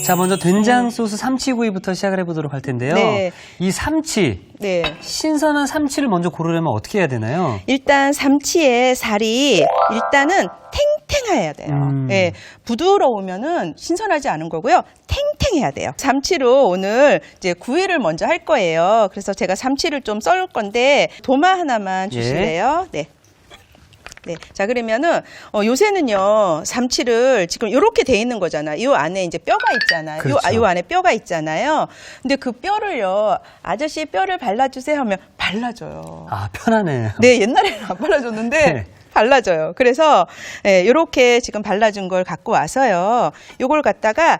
자, 먼저 된장 소스 삼치구이부터 시작을 해보도록 할 텐데요. 네. 이 삼치, 네. 신선한 삼치를 먼저 고르려면 어떻게 해야 되나요? 일단 삼치의 살이 일단은 탱탱해야 돼요. 예, 부드러우면은 신선하지 않은 거고요. 탱탱해야 돼요. 삼치로 오늘 이제 구이를 먼저 할 거예요. 그래서 제가 삼치를 좀 썰을 건데 도마 하나만 주실래요? 네. 네. 자, 그러면은, 요새는요, 삼치를 지금 이렇게 돼 있는 거잖아요. 이 안에 이제 뼈가 있잖아요. 그렇죠. 요 안에 뼈가 있잖아요. 근데 그 뼈를요, 아저씨 뼈를 발라주세요 하면 발라줘요. 아, 편하네요. 네, 옛날에는 안 발라줬는데, 네. 발라줘요. 그래서, 예, 요렇게 지금 발라준 걸 갖고 와서요, 요걸 갖다가,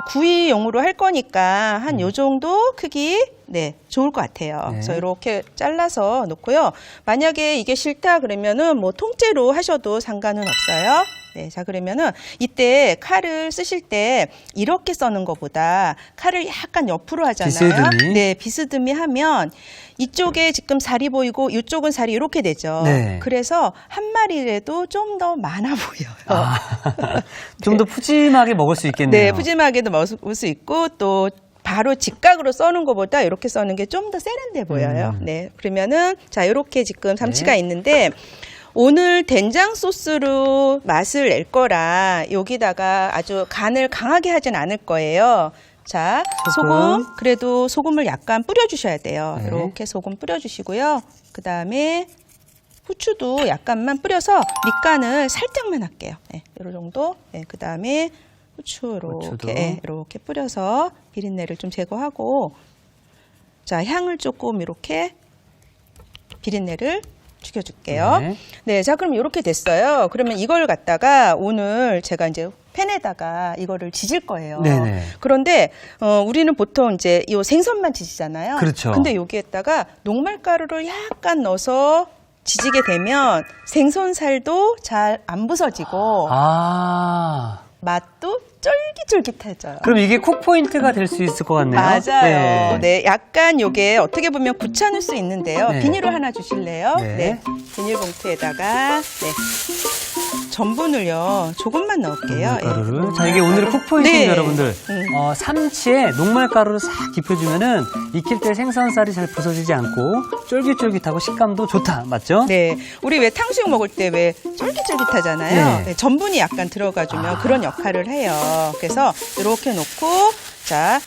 구이용으로 할 거니까, 한 요 정도 크기, 네, 좋을 것 같아요. 네. 그래서 이렇게 잘라서 놓고요. 만약에 이게 싫다 그러면은 뭐 통째로 하셔도 상관은 없어요. 네, 자, 그러면은 이때 칼을 쓰실 때 이렇게 써는 것보다 칼을 약간 옆으로 하잖아요. 비스듬히. 네, 비스듬히 하면 이쪽에 지금 살이 보이고 이쪽은 살이 이렇게 되죠. 네. 그래서 한 마리라도 좀 더 많아 보여요. 아, 좀 더 푸짐하게 먹을 수 있겠네요. 네, 푸짐하게도 먹을 수 있고 또 바로 직각으로 써는 것보다 이렇게 써는 게 좀 더 세련돼 보여요. 네, 그러면은 자, 이렇게 지금 삼치가 네. 있는데 오늘 된장 소스로 맛을 낼 거라 여기다가 아주 간을 강하게 하진 않을 거예요. 자, 소금. 그래도 소금을 약간 뿌려주셔야 돼요. 네. 이렇게 소금 뿌려주시고요. 그 다음에 후추도 약간만 뿌려서 밑간을 살짝만 할게요. 네, 이 정도. 네, 그 다음에 후추 후추도. 이렇게, 네, 이렇게 뿌려서 비린내를 좀 제거하고, 자, 향을 조금 이렇게 비린내를 죽여줄게요. 네. 네, 자, 그럼 이렇게 됐어요. 그러면 이걸 갖다가 오늘 제가 이제 팬에다가 이거를 지질 거예요. 네네. 그런데 우리는 보통 이제 이 생선만 지지잖아요. 그렇죠. 근데 여기에다가 녹말가루를 약간 넣어서 지지게 되면 생선살도 잘 안 부서지고 아. 맛도 쫄깃쫄깃해져요. 그럼 이게 쿡 포인트가 될 수 있을 것 같네요. 맞아요. 네, 약간 요게 어떻게 보면 귀찮을 수 있는데요. 네. 비닐을 하나 주실래요? 네. 비닐봉투에다가 네. 전분을요 조금만 넣을게요. 녹말가루를. 자, 이게 오늘의 쿡 포인트입니다, 네. 여러분들. 삼치에 녹말가루를 싹 입혀주면은 익힐 때 생선살이 잘 부서지지 않고 쫄깃쫄깃하고 식감도 좋다, 맞죠? 네, 우리 왜 탕수육 먹을 때 왜 쫄깃쫄깃하잖아요. 네. 네, 전분이 약간 들어가주면 그런 역할을 해요. 그래서 이렇게 놓고 자,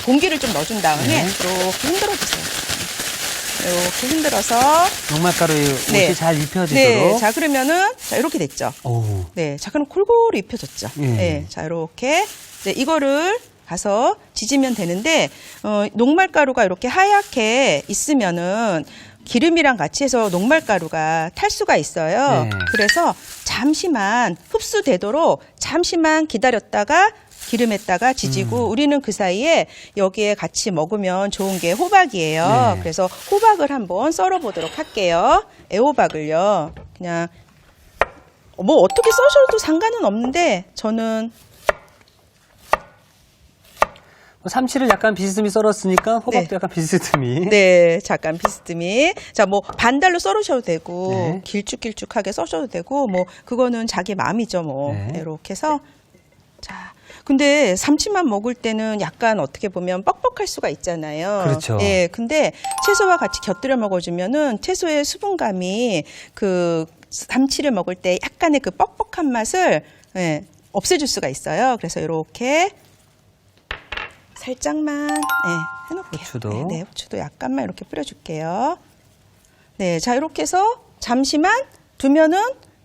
공기를 좀 넣어준 다음에 네. 이렇게 흔들어주세요. 이렇게 흔들어서 녹말가루 옷이 네. 잘 입혀지도록. 네, 자, 그러면은 자, 이렇게 됐죠. 오. 네, 자, 그럼 골고루 입혀졌죠. 예. 네, 자, 이렇게 이제 이거를 가서 지지면 되는데 녹말가루가 이렇게 하얗게 있으면은 기름이랑 같이 해서 녹말가루가 탈 수가 있어요. 네. 그래서 잠시만 흡수되도록 잠시만 기다렸다가 기름에다가 지지고 우리는 그 사이에 여기에 같이 먹으면 좋은 게 호박이에요. 네. 그래서 호박을 한번 썰어 보도록 할게요. 애호박을요. 그냥 뭐 어떻게 써셔도 상관은 없는데 저는 삼치를 약간 비스듬히 썰었으니까 호박도 네. 약간 비스듬히. 네, 잠깐 비스듬히. 자, 뭐 반달로 썰으셔도 되고 네. 길쭉길쭉하게 써셔도 되고 뭐 그거는 자기 마음이죠, 뭐. 네. 이렇게 해서 자, 근데 삼치만 먹을 때는 약간 어떻게 보면 뻑뻑할 수가 있잖아요. 그렇죠. 예, 근데 채소와 같이 곁들여 먹어주면은 채소의 수분감이 그 삼치를 먹을 때 약간의 그 뻑뻑한 맛을 없애줄 수가 있어요. 그래서 이렇게 살짝만 해놓을게요. 후추도. 네, 후추도 약간만 이렇게 뿌려줄게요. 네, 자, 이렇게 해서 잠시만 두면은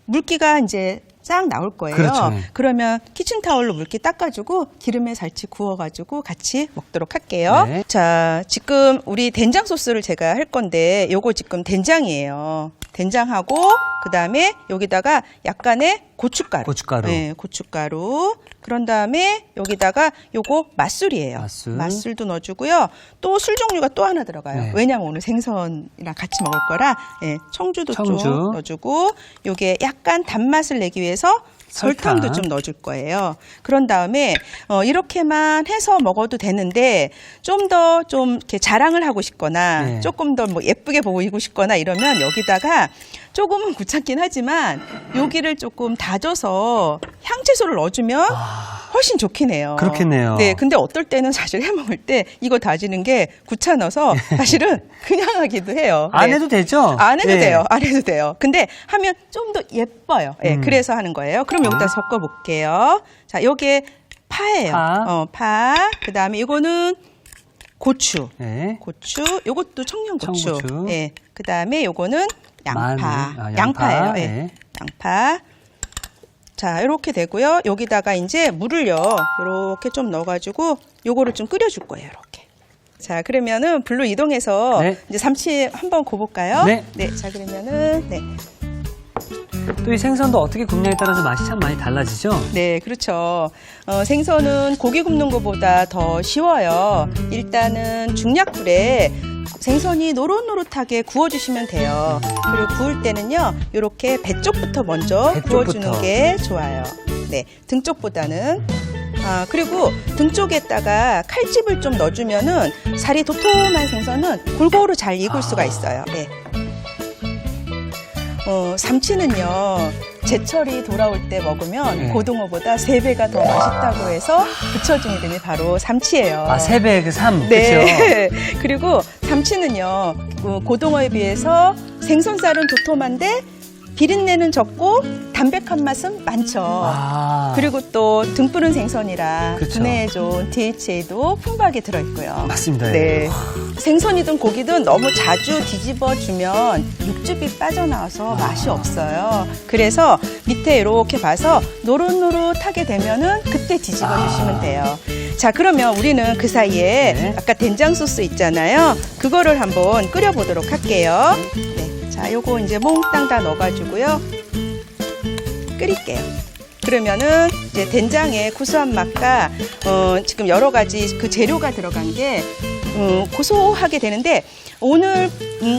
물기가 이제 싹 나올 거예요. 그렇죠. 그러면 키친타올로 물기 닦아주고 기름에 살치 구워가지고 같이 먹도록 할게요. 네. 자, 지금 우리 된장 소스를 제가 할 건데 요거 지금 된장이에요. 된장하고 그 다음에 여기다가 약간의 고춧가루. 고춧가루. 네, 고춧가루. 그런 다음에 여기다가 요거 맛술이에요. 맛술. 도 넣어주고요. 또 술 종류가 또 하나 들어가요. 네. 왜냐면 오늘 생선이랑 같이 먹을 거라 청주도 좀 넣어주고 요게 약간 단맛을 내기 위해서 설탕도 좀 넣어줄 거예요. 그런 다음에 이렇게만 해서 먹어도 되는데 좀 더 좀 이렇게 자랑을 하고 싶거나 네. 조금 더 뭐 예쁘게 보이고 싶거나 이러면 여기다가 조금은 귀찮긴 하지만 여기를 조금 다져서 향채소를 넣어주면 훨씬 좋긴 해요. 그렇겠네요. 네, 근데 어떨 때는 사실 해먹을 때 이거 다지는 게 귀찮아서 사실은 그냥 하기도 해요. 안 네. 해도 되죠? 안 해도 네. 돼요. 안 해도 돼요. 근데 하면 좀 더 예뻐요. 예, 그래서 하는 거예요. 그럼 여기다 섞어볼게요. 자, 요게 파예요. 파. 파. 그 다음에 이거는 고추. 네. 고추. 요것도 청양고추. 청고추. 예. 그 다음에 요거는 양파. 마늘. 아, 양파예요. 예. 네. 양파. 자, 이렇게 되고요. 여기다가 이제 물을요. 이렇게 좀 넣어가지고 요거를 좀 끓여줄 거예요. 이렇게. 자, 그러면은 불로 이동해서 네. 이제 삼치 한번 구워볼까요? 네. 자, 그러면은 네. 또 이 생선도 어떻게 굽냐에 따라서 맛이 참 많이 달라지죠? 네, 그렇죠. 생선은 고기 굽는 것보다 더 쉬워요. 일단은 중약불에 생선이 노릇노릇하게 구워주시면 돼요. 그리고 구울 때는요, 이렇게 배 쪽부터 먼저 배 구워주는 쪽부터. 게 좋아요. 네, 등 쪽보다는. 그리고 등 쪽에다가 칼집을 좀 넣어주면은 살이 도톰한 생선은 골고루 잘 익을 수가 있어요. 네. 삼치는요, 제철이 돌아올 때 먹으면 네. 고등어보다 3배가 더 맛있다고 해서 붙여진 이름이 바로 삼치예요. 아, 3배 그 3. 네. 그리고 삼치는요, 고등어에 비해서 생선살은 도톰한데 비린내는 적고 담백한 맛은 많죠. 아. 그리고 또 등푸른 생선이라 그쵸. 두뇌에 좋은 DHA도 풍부하게 들어있고요. 맞습니다. 네. 생선이든 고기든 너무 자주 뒤집어 주면 육즙이 빠져나와서 맛이 없어요. 그래서 밑에 이렇게 봐서 노릇노릇하게 되면은 그때 뒤집어 주시면 돼요. 자, 그러면 우리는 그 사이에 네. 아까 된장 소스 있잖아요. 그거를 한번 끓여 보도록 할게요. 네. 자, 요거 이제 몽땅 다 넣어가지고요. 끓일게요. 그러면은 이제 된장의 구수한 맛과 지금 여러 가지 그 재료가 들어간 게 고소하게 되는데 오늘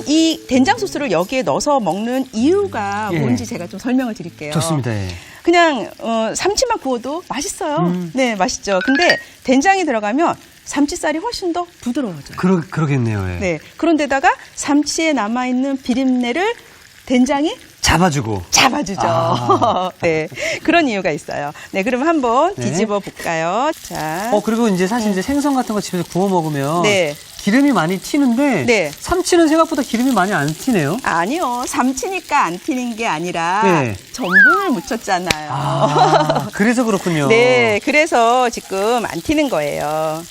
이 된장 소스를 여기에 넣어서 먹는 이유가 예. 뭔지 제가 좀 설명을 드릴게요. 좋습니다. 예. 그냥 삼치만 구워도 맛있어요. 네, 맛있죠. 근데 된장이 들어가면 삼치살이 훨씬 더 부드러워져요. 그러겠네요. 예. 네. 그런데다가 삼치에 남아있는 비린내를 된장이 잡아주고. 잡아주죠. 아. 네. 그런 이유가 있어요. 네. 그럼 한번 네. 뒤집어 볼까요? 자. 그리고 이제 사실 이제 생선 같은 거 집에서 구워 먹으면 네. 기름이 많이 튀는데 네. 삼치는 생각보다 기름이 많이 안 튀네요. 아니요. 삼치니까 안 튀는 게 아니라 네. 전분을 묻혔잖아요. 그래서 그렇군요. 네. 그래서 지금 안 튀는 거예요.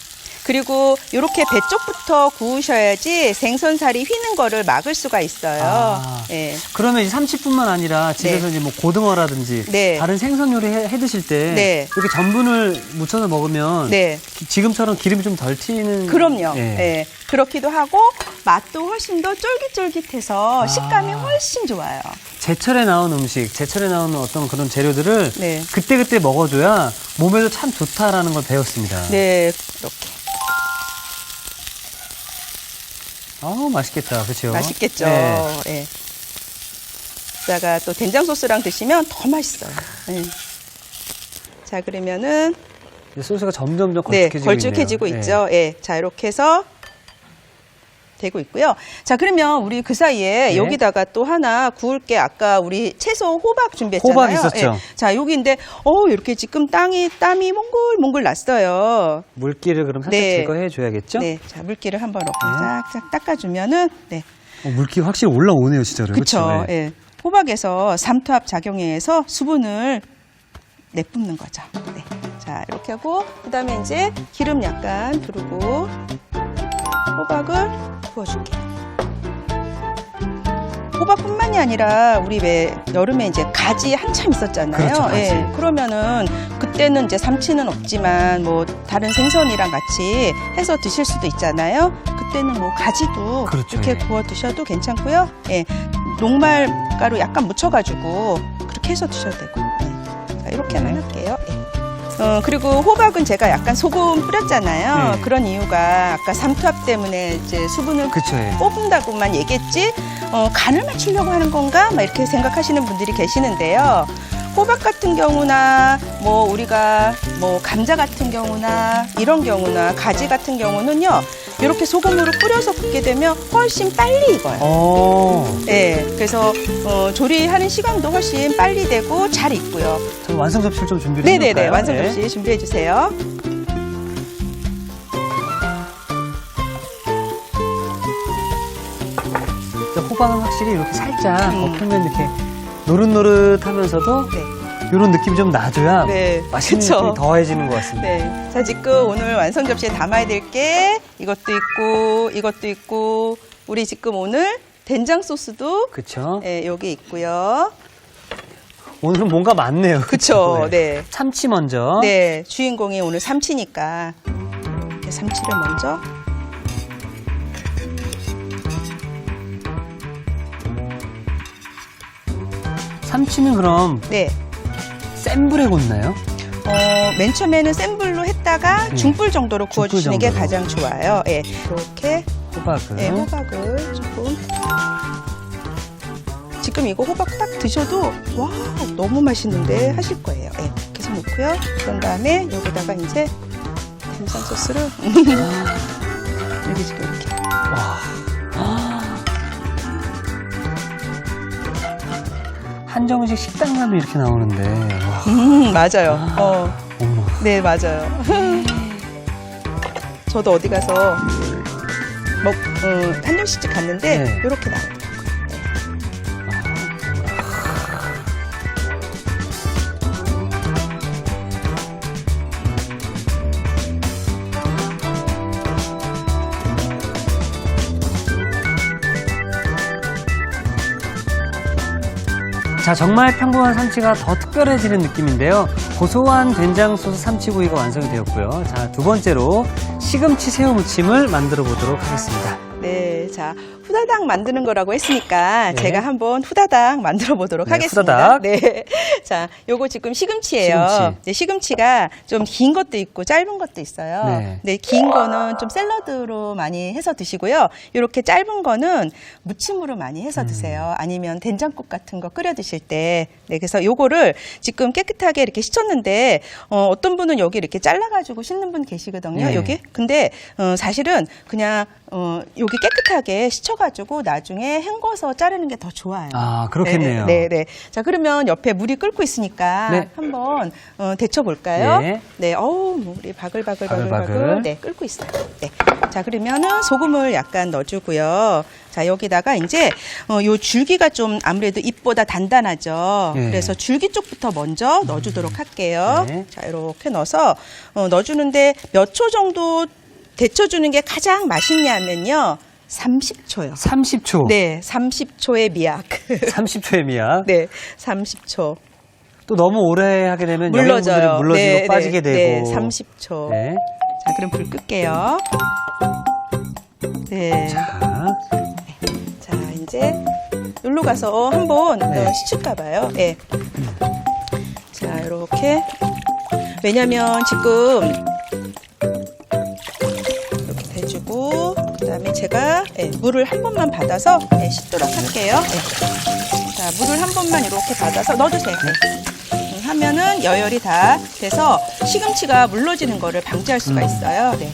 그리고 이렇게 배 쪽부터 구우셔야지 생선살이 휘는 거를 막을 수가 있어요. 네. 그러면 이제 삼치뿐만 아니라 집에서 네. 이제 뭐 고등어라든지 네. 다른 생선 요리 해 드실 때 네. 이렇게 전분을 묻혀서 먹으면 네. 지금처럼 기름이 좀 덜 튀는. 그럼요. 예. 네. 그렇기도 하고 맛도 훨씬 더 쫄깃쫄깃해서 식감이 훨씬 좋아요. 제철에 나온 음식, 제철에 나오는 어떤 그런 재료들을 네. 그때그때 먹어줘야 몸에도 참 좋다라는 걸 배웠습니다. 네, 이렇게 맛있겠다. 그렇죠? 맛있겠죠. 네. 예. 이따가 또 된장 소스랑 드시면 더 맛있어요. 예. 자, 그러면은 이제 소스가 점점점 네, 걸쭉해지고 걸쭉해지고 있네요. 있죠. 예. 자, 이렇게 해서 되고 있고요. 자, 그러면 우리 그 사이에 네. 여기다가 또 하나 구울 게 아까 우리 채소 호박 준비했잖아요. 호박 있었죠. 예. 자, 여기인데 이렇게 지금 땀이 몽글몽글 났어요. 물기를 그럼 살짝 네. 제거해 줘야겠죠? 네. 자, 물기를 한번 이렇게 싹싹 닦아주면은 네. 물기 확실히 올라오네요, 진짜로. 그렇죠. 그쵸? 네. 예. 호박에서 삼투압 작용에 의해서 수분을 내뿜는 거죠. 네. 자, 이렇게 하고 그다음에 이제 기름 약간 두르고 호박을 구워줄게요. 호박뿐만이 아니라 우리 왜 여름에 이제 가지 한참 있었잖아요. 그렇죠, 가지. 예. 그러면은 그때는 이제 삼치는 없지만 뭐 다른 생선이랑 같이 해서 드실 수도 있잖아요. 그때는 뭐 가지도 그렇죠, 이렇게 예. 구워 드셔도 괜찮고요. 예. 녹말가루 약간 묻혀가지고 그렇게 해서 드셔도 되고. 예. 자, 이렇게만 네. 할게요. 예. 그리고 호박은 제가 약간 소금 뿌렸잖아요. 네. 그런 이유가 아까 삼투압 때문에 이제 수분을 그쵸, 예. 뽑는다고만 얘기했지, 간을 맞추려고 하는 건가? 막 이렇게 생각하시는 분들이 계시는데요. 호박 같은 경우나 뭐 우리가 뭐 감자 같은 경우나 이런 경우나 가지 같은 경우는요. 이렇게 소금으로 뿌려서 굽게 되면 훨씬 빨리 익어요. 네, 그래서 조리하는 시간도 훨씬 빨리 되고 잘 익고요. 저 완성 접시를 좀 준비를 네네네, 해볼까요? 완성 접시 준비해 주세요. 호박은 확실히 이렇게 살짝 엎으면 이렇게 노릇노릇하면서도 네. 이런 느낌이 좀 나줘야 네, 맛있는 그쵸. 느낌이 더해지는 것 같습니다. 네. 자, 지금 오늘 완성 접시에 담아야 될 게 이것도 있고, 이것도 있고, 우리 지금 오늘 된장 소스도 그렇죠. 네, 여기 있고요. 오늘은 뭔가 많네요. 그쵸, 네. 참치 먼저. 네, 주인공이 오늘 삼치니까 이렇게 삼치를 먼저. 참치는 그럼 네. 센 불에 굽나요? 맨 처음에는 센 불로 했다가 중불 정도로 구워주시는 게 정도로. 가장 좋아요. 예, 이렇게 호박을. 네, 호박을 조금. 지금 이거 호박 딱 드셔도 와 너무 맛있는데 하실 거예요. 예, 계속 넣고요. 그런 다음에 여기다가 이제 된장 소스를 여기 지금 이렇게. 한정식 식당 가면 이렇게 나오는데. 와. 맞아요. 어머. 네, 맞아요. 저도 어디 가서 한정식집 갔는데 네. 이렇게 나오더라고요. 자, 정말 평범한 삼치가 더 특별해지는 느낌인데요. 고소한 된장 소스 삼치구이가 완성이 되었고요. 자, 두 번째로 시금치 새우 무침을 만들어 보도록 하겠습니다. 네, 자 후다닥 만드는 거라고 했으니까 네. 제가 한번 후다닥 만들어 보도록 네, 하겠습니다. 후다닥. 네, 자 요거 지금 시금치예요. 시금치. 네, 시금치가 좀 긴 것도 있고 짧은 것도 있어요. 네. 네, 긴 거는 좀 샐러드로 많이 해서 드시고요. 이렇게 짧은 거는 무침으로 많이 해서 드세요. 아니면 된장국 같은 거 끓여 드실 때. 네, 그래서 요거를 지금 깨끗하게 이렇게 씻었는데 어떤 분은 여기 이렇게 잘라가지고 씻는 분 계시거든요. 네. 여기. 근데 사실은 그냥 여기 깨끗하게 씻어가지고 나중에 헹궈서 자르는 게 더 좋아요. 아, 그렇겠네요. 네, 네. 자, 그러면 옆에 물이 끓고 있으니까 네. 한번 데쳐볼까요? 네. 네, 어우, 물이 바글바글. 바글바글. 네, 끓고 있어요. 네. 자, 그러면은 소금을 약간 넣어주고요. 자, 여기다가 이제 요 줄기가 좀 아무래도 잎보다 단단하죠. 네. 그래서 줄기 쪽부터 먼저 넣어주도록 할게요. 네. 자, 이렇게 넣어서 넣어주는데 몇 초 정도 데쳐주는 게 가장 맛있냐면요. 30초요. 30초. 네, 30초의 미약. 30초의 미약. 네, 30초. 또 너무 오래 하게 되면 영양분들이 물러져요. 물러지고 빠지게 네, 되고. 30초. 네. 자, 그럼 불 끌게요. 네. 자, 이제 여기로 가서 한번 네. 씻을까 봐요. 네. 자, 이렇게. 왜냐면 지금 이렇게 대주고 그다음에 제가 물을 한 번만 받아서 씻도록 할게요. 네. 자, 물을 한 번만 이렇게 받아서 넣어주세요. 네. 하면은 여열이 다 돼서 시금치가 물러지는 거를 방지할 수가 있어요. 네.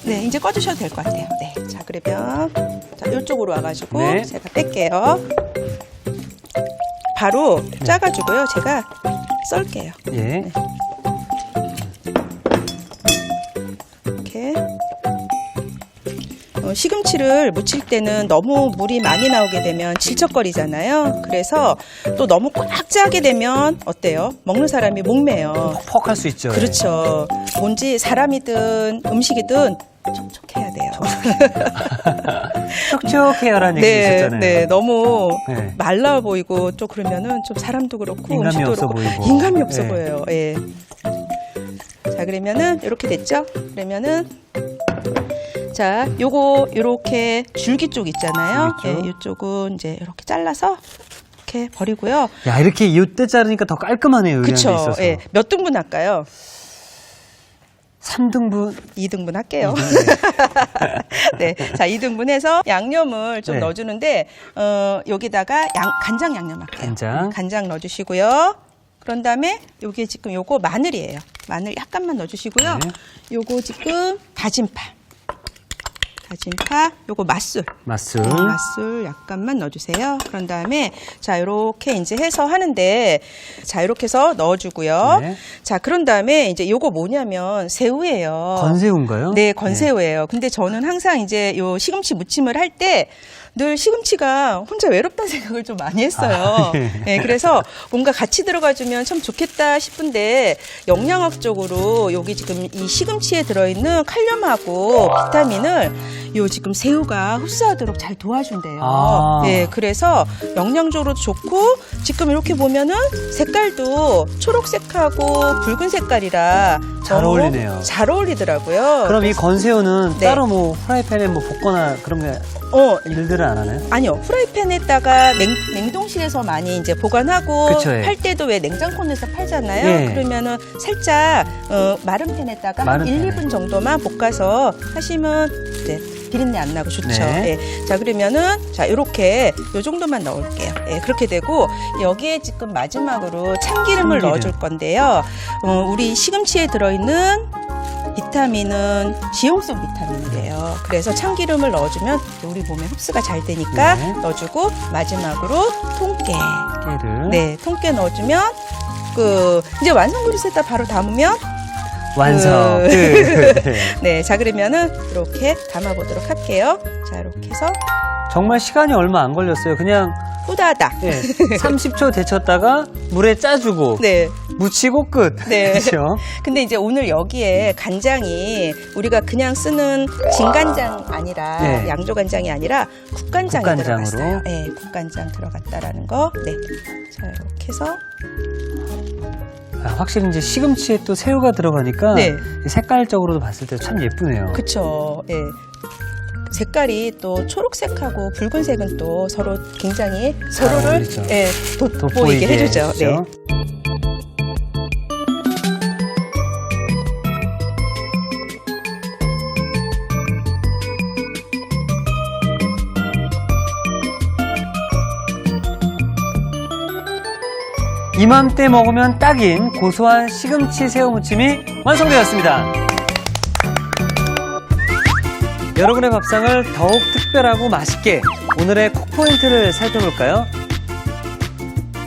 네, 이제 꺼주셔도 될 것 같아요. 네. 자, 그러면 자, 이쪽으로 와가지고 네. 제가 뺄게요. 바로 짜가지고요. 제가 썰게요. 예. 이렇게. 시금치를 무칠 때는 너무 물이 많이 나오게 되면 질척거리잖아요. 그래서 또 너무 꽉 짜게 되면 어때요? 먹는 사람이 목매요. 퍽 할 수 있죠. 그렇죠. 뭔지 사람이든 음식이든 촉촉해야 돼요. 촉촉해요라는 얘기 네, 있었잖아요. 네, 너무 네. 말라 보이고 또 그러면은 좀 사람도 그렇고 인감이 음식도 없어 그렇고 보이고. 인감이 없어 네. 보여요. 예. 자, 그러면은 이렇게 됐죠? 그러면은 자, 요거 요렇게 줄기 쪽 있잖아요. 줄기 쪽. 예, 이쪽은 이제 이렇게 잘라서 이렇게 버리고요. 야, 이렇게 이때 자르니까 더 깔끔하네요. 그렇죠. 의리한데 있어서. 예. 몇 등분 할까요? 3등분. 2등분 할게요. 네, 자 2등분해서 양념을 좀 네. 넣어주는데 여기다가 간장 양념 할게요. 간장. 간장 넣어주시고요. 그런 다음에 여기 지금 요거 마늘이에요. 마늘 약간만 넣어주시고요. 네. 요거 지금 다진파, 요거 맛술. 맛술. 맛술 약간만 넣어주세요. 그런 다음에 자 이렇게 이제 해서 하는데 자 이렇게 해서 넣어주고요. 네. 자 그런 다음에 이제 요거 뭐냐면 새우예요. 건새우인가요? 네, 건새우예요. 근데 저는 항상 이제 요 시금치 무침을 할 때 늘 시금치가 혼자 외롭다는 생각을 좀 많이 했어요. 네, 그래서 뭔가 같이 들어가주면 참 좋겠다 싶은데 영양학적으로 여기 지금 이 시금치에 들어있는 칼륨하고 비타민을 요 지금 새우가 흡수하도록 잘 도와준대요. 아. 네, 그래서 영양적으로도 좋고 지금 이렇게 보면은 색깔도 초록색하고 붉은 색깔이라 잘 너무 어울리네요. 잘 어울리더라고요. 그럼 이 건새우는 네. 따로 뭐 프라이팬에 뭐 볶거나 그런 게 일들을 안 하나요? 아니요. 프라이팬에다가 냉동실에서 많이 이제 보관하고 그쵸, 예. 팔 때도 왜 냉장고에서 팔잖아요. 예. 그러면은 살짝 마른 팬에다가 마른 1, 팬에. 2분 정도만 볶아서 하시면 이제 비린내 안 나고 좋죠. 네. 예. 자, 그러면은 자, 요렇게 요 정도만 넣을게요. 예, 그렇게 되고 여기에 지금 마지막으로 참기름을 참기름. 넣어줄 건데요. 우리 시금치에 들어있는 비타민은 지용성 비타민이래요. 그래서 참기름을 넣어주면 우리 몸에 흡수가 잘 되니까 네. 넣어주고 마지막으로 통깨. 깨를. 네, 통깨 넣어주면 이제 완성 그릇에다 바로 담으면 완성. 그- 끝. 네, 자 그러면은 이렇게 담아보도록 할게요. 자 이렇게 해서 정말 시간이 얼마 안 걸렸어요. 그냥 후다닥. 예, 30초 데쳤다가 물에 짜주고 네. 묻히고 끝. 네. 그렇죠? 근데 이제 오늘 여기에 간장이 우리가 그냥 쓰는 진간장 아니라 네. 양조간장이 아니라 국간장이 국간장으로. 들어갔어요. 네, 국간장 들어갔다라는 거. 네. 자 이렇게 해서 확실히 이제 시금치에 또 새우가 들어가니까 네. 색깔적으로도 봤을 때 참 예쁘네요. 그쵸. 예. 색깔이 또 초록색하고 붉은색은 또 서로 굉장히 서로를 어울리죠. 예, 돋보이게 해주죠. 네. 이맘때 먹으면 딱인 고소한 시금치 새우 무침이 완성되었습니다. 여러분의 밥상을 더욱 특별하고 맛있게 오늘의 콕포인트를 살펴볼까요?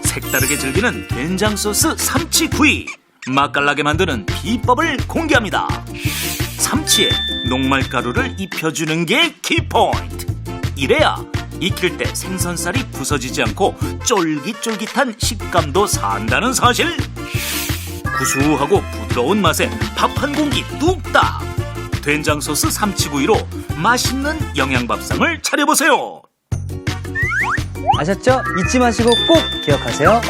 색다르게 즐기는 된장소스 삼치구이, 맛깔나게 만드는 비법을 공개합니다. 삼치에 녹말가루를 입혀주는 게 키포인트. 이래야 익힐 때 생선살이 부서지지 않고 쫄깃쫄깃한 식감도 산다는 사실. 구수하고 부드러운 맛에 밥 한 공기 뚝딱. 된장소스 삼치구이로 맛있는 영양밥상을 차려보세요. 아셨죠? 잊지 마시고 꼭 기억하세요.